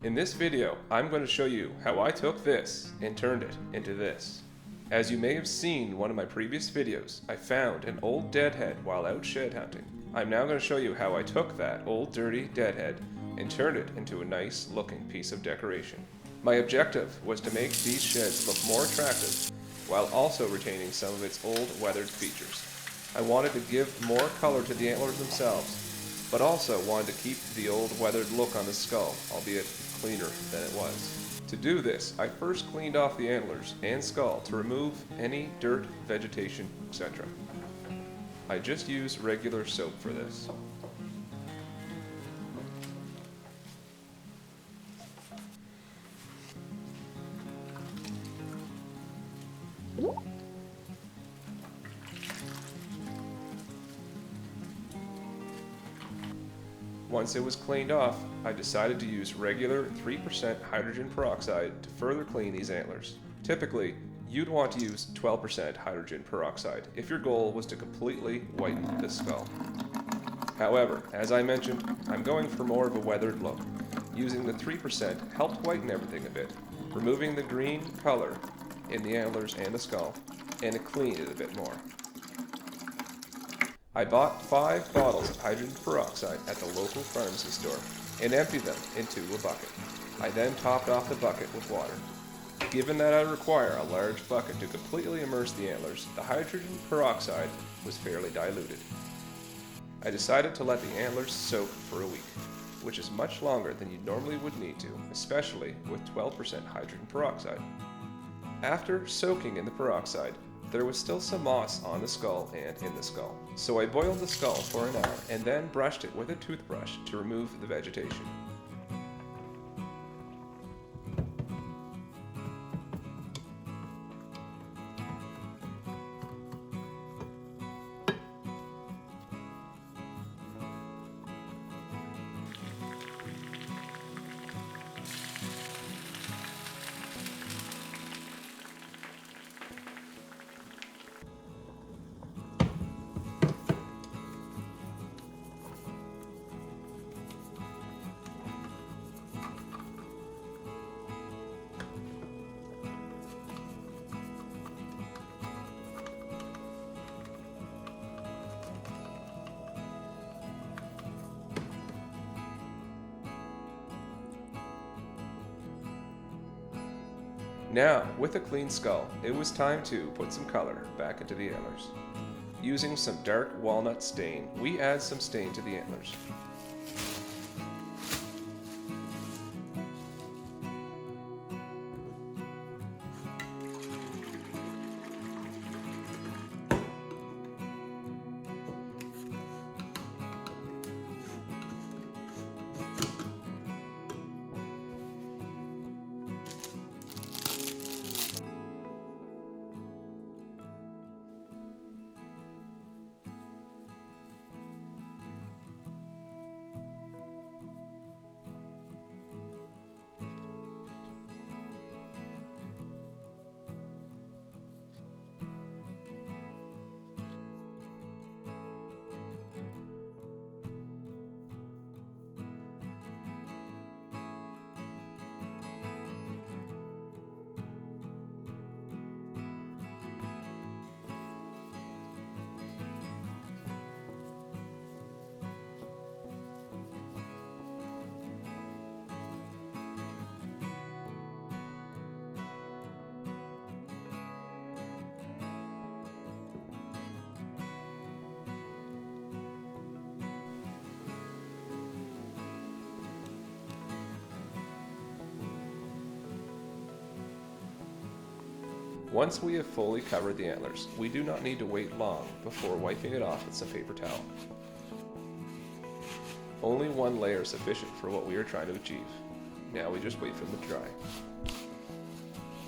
In this video, I'm going to show you how I took this and turned it into this. As you may have seen in one of my previous videos, I found an old deadhead while out shed hunting. I'm now going to show you how I took that old dirty deadhead and turned it into a nice looking piece of decoration. My objective was to make these sheds look more attractive while also retaining some of its old weathered features. I wanted to give more color to the antlers themselves, but also wanted to keep the old weathered look on the skull, albeit cleaner than it was. To do this, I first cleaned off the antlers and skull to remove any dirt, vegetation, etc. I just use regular soap for this. Once it was cleaned off, I decided to use regular 3% hydrogen peroxide to further clean these antlers. Typically, you'd want to use 12% hydrogen peroxide if your goal was to completely whiten the skull. However, as I mentioned, I'm going for more of a weathered look. Using the 3% helped whiten everything a bit, removing the green color in the antlers and the skull, and it cleaned it a bit more. I bought 5 bottles of hydrogen peroxide at the local pharmacy store and emptied them into a bucket. I then topped off the bucket with water. Given that I require a large bucket to completely immerse the antlers, the hydrogen peroxide was fairly diluted. I decided to let the antlers soak for a week, which is much longer than you normally would need to, especially with 12% hydrogen peroxide. After soaking in the peroxide, there was still some moss on the skull and in the skull, so I boiled the skull for an hour and then brushed it with a toothbrush to remove the vegetation. Now, with a clean skull, it was time to put some color back into the antlers. Using some dark walnut stain, we add some stain to the antlers. Once we have fully covered the antlers, we do not need to wait long before wiping it off with some paper towel. Only one layer is sufficient for what we are trying to achieve. Now we just wait for them to dry.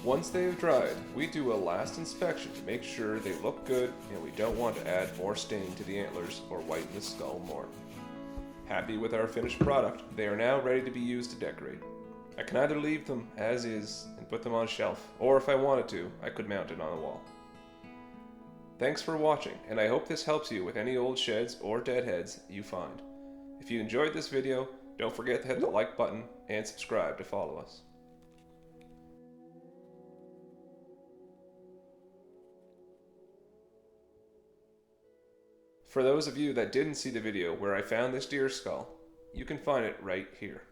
Once they have dried, we do a last inspection to make sure they look good and we don't want to add more stain to the antlers or whiten the skull more. Happy with our finished product, they are now ready to be used to decorate. I can either leave them as is and put them on a shelf, or if I wanted to, I could mount it on a wall. Thanks for watching, and I hope this helps you with any old sheds or deadheads you find. If you enjoyed this video, Don't forget to hit the like button and subscribe to follow us. For those of you that didn't see the video where I found this deer skull, you can find it right here.